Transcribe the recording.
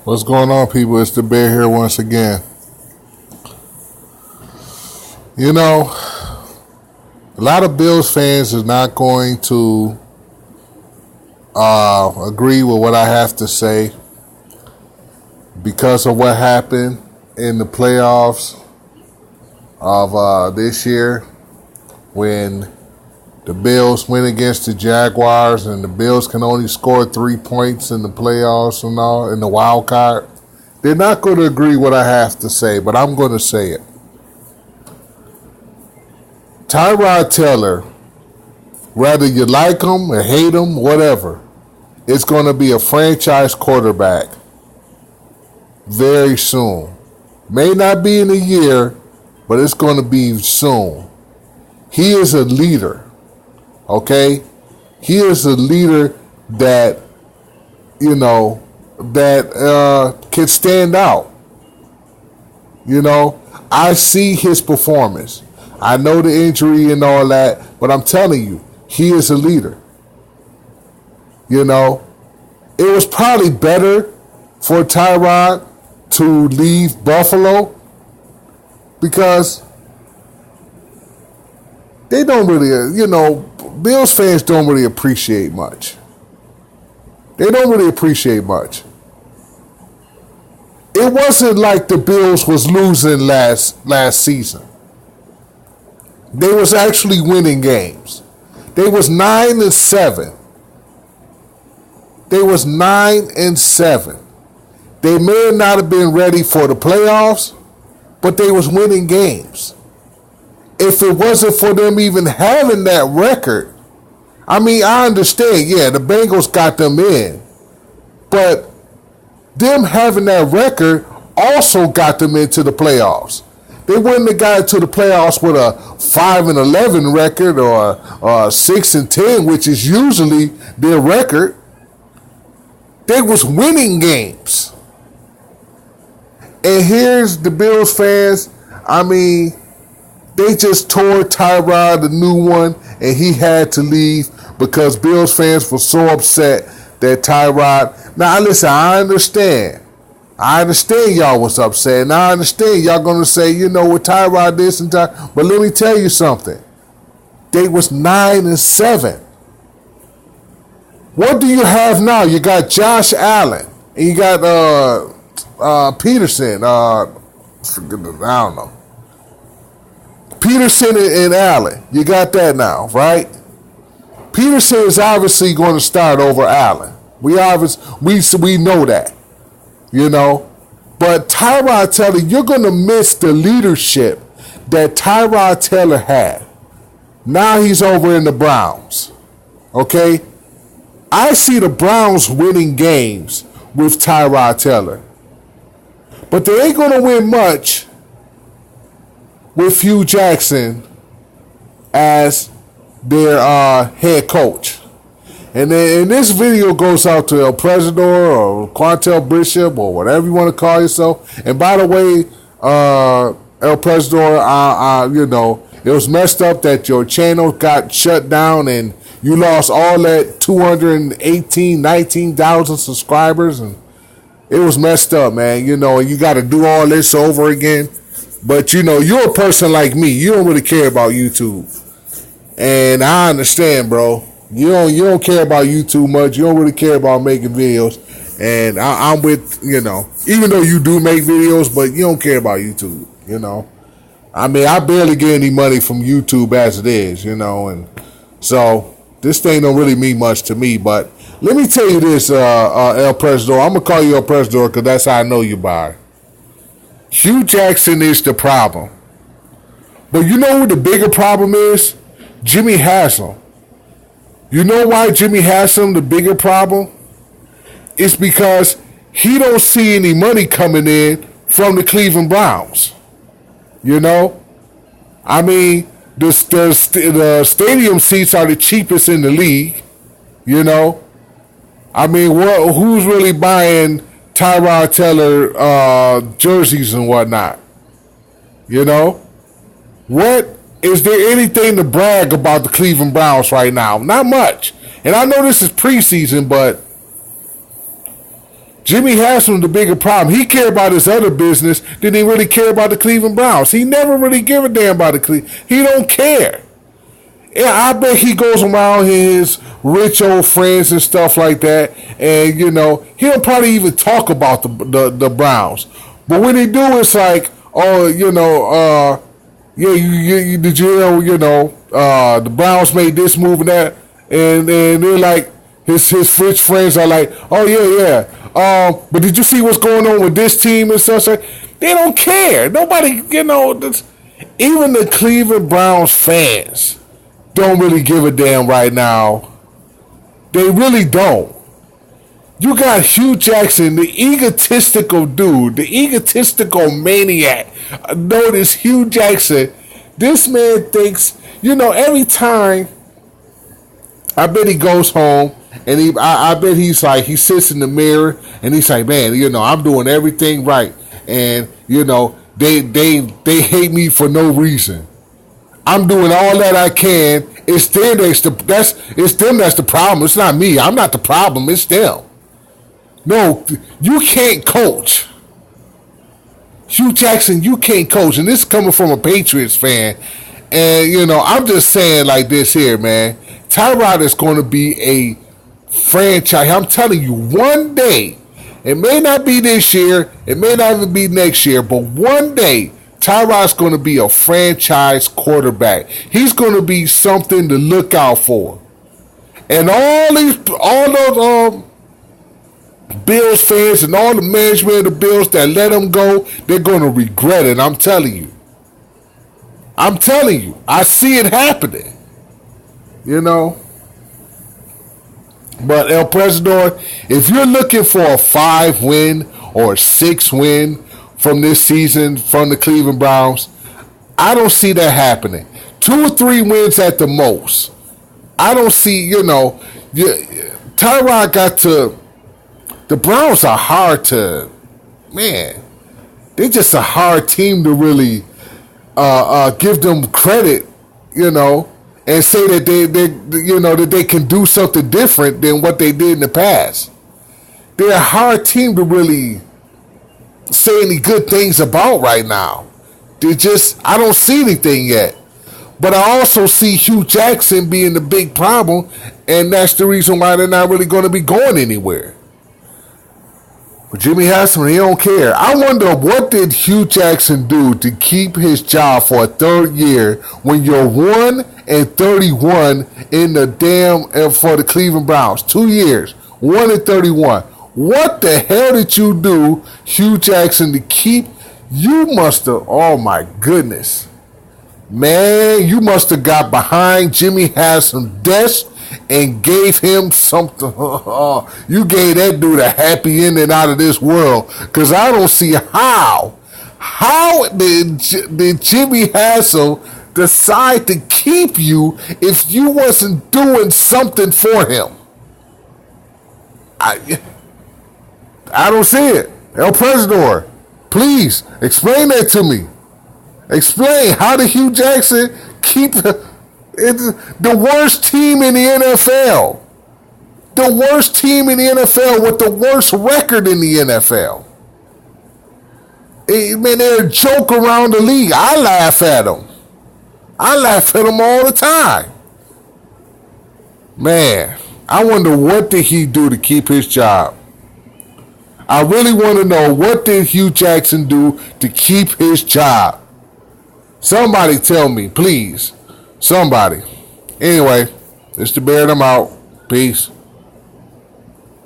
What's going on, people? It's the Bear here once again. You know, a lot of Bills fans are not going to agree with what I have to say because of what happened in the playoffs of this year when the Bills went against the Jaguars and the Bills can only score 3 points in the playoffs and all in the wild card. They're not going to agree what I have to say, but I'm going to say it. Tyrod Taylor, whether you like him or hate him, whatever, it's going to be a franchise quarterback very soon. May not be in a year, but it's going to be soon. He is a leader. Okay? He is a leader that, can stand out. I see his performance. I know the injury and all that, but I'm telling you, he is a leader. It was probably better for Tyrod to leave Buffalo because they don't really, Bills fans don't really appreciate much. They don't really appreciate much. It wasn't like the Bills was losing last season. They was actually winning games. They was 9-7. They was 9-7. They may not have been ready for the playoffs, but they was winning games. If it wasn't for them even having that record, I understand, the Bengals got them in. But them having that record also got them into the playoffs. They wouldn't have got to the playoffs with a 5-11 record or 6-10, which is usually their record. They was winning games. And here's the Bills fans, they just tore Tyrod a new one, and he had to leave because Bills fans were so upset that Tyrod. Now, listen, I understand y'all was upset, and I understand y'all going to say, with Tyrod this and Tyrod. But let me tell you something. They was 9-7. What do you have now? You got Josh Allen, and you got Peterson. I don't know. Peterson and Allen. You got that now, right? Peterson is obviously going to start over Allen. We know that. But Tyrod Taylor, you're going to miss the leadership that Tyrod Taylor had. Now he's over in the Browns. Okay? I see the Browns winning games with Tyrod Taylor. But they ain't going to win much with Hue Jackson as their head coach. And this video goes out to Elpresador or Quantel Bishop or whatever you want to call yourself. And by the way, Elpresador, it was messed up that your channel got shut down and you lost all that 19,000 subscribers. And it was messed up, man. You got to do all this over again. But, you're a person like me. You don't really care about YouTube. And I understand, bro. You don't care about YouTube much. You don't really care about making videos. And I'm with, even though you do make videos, but you don't care about YouTube, I barely get any money from YouTube as it is, and so this thing don't really mean much to me. But let me tell you this, Elpresador. I'm going to call you Elpresador because that's how I know you by. Hue Jackson is the problem. But you know what the bigger problem is? Jimmy Haslam. You know why Jimmy Haslam the bigger problem? It's because he don't see any money coming in from the Cleveland Browns. The stadium seats are the cheapest in the league. Who's really buying Tyrod Taylor jerseys and whatnot? What is there anything to brag about the Cleveland Browns right now? Not much. And I know this is preseason, but Jimmy Haslam's the bigger problem. He cared about his other business than he really cared about the Cleveland Browns. He never really give a damn about the Cleveland. He don't care. Yeah, I bet he goes around his rich old friends and stuff like that, and he'll probably even talk about the Browns. But when he do, it's like, oh, yeah, you did the Browns made this move and that, and they're like, his rich friends are like, oh yeah. But did you see what's going on with this team and such? They don't care. Nobody, even the Cleveland Browns fans don't really give a damn right now. They really don't. You got Hue Jackson, the egotistical dude, the egotistical maniac. Notice Hue Jackson. This man thinks, every time, I bet he goes home and I bet he's like, he sits in the mirror and he's like, man, I'm doing everything right. And, they hate me for no reason. I'm doing all that I can. It's them that's the problem. It's not me. I'm not the problem. It's them. No, you can't coach. Hue Jackson, you can't coach. And this is coming from a Patriots fan. And, I'm just saying like this here, man. Tyrod is going to be a franchise. I'm telling you, one day, it may not be this year, it may not even be next year, but one day, Tyrod's going to be a franchise quarterback. He's going to be something to look out for. And all those Bills fans and all the management of the Bills that let him go, they're going to regret it. I'm telling you. I see it happening. But Elpresador, if you're looking for a 5-win or a 6-win from this season from the Cleveland Browns, I don't see that happening. 2 or 3 wins at the most. I don't see, Tyrod got to, the Browns are hard to, man, they're just a hard team to really give them credit, and say that that they can do something different than what they did in the past. They're a hard team to really say any good things about right now. I don't see anything yet. But I also see Hue Jackson being the big problem, and that's the reason why they're not really going to be going anywhere. But Jimmy Haslam, he don't care. I wonder, what did Hue Jackson do to keep his job for a 3rd year when you're 1-31 in the for the Cleveland Browns? 2 years, 1-31. What the hell did you do, Hue Jackson, to keep? You must have, oh my goodness. Man, you must have got behind Jimmy Haslam's desk and gave him something. You gave that dude a happy ending out of this world. Because I don't see how. How did Jimmy Haslam decide to keep you if you wasn't doing something for him? I don't see it. Elpresador, please explain that to me. Explain, how did Hue Jackson keep the worst team in the NFL? The worst team in the NFL with the worst record in the NFL. Man, they're a joke around the league. I laugh at them. all the time. Man, I wonder, what did he do to keep his job? I really want to know, what did Hue Jackson do to keep his job? Somebody tell me, please. Somebody. Anyway, it's the Bear, and I'm out. Peace.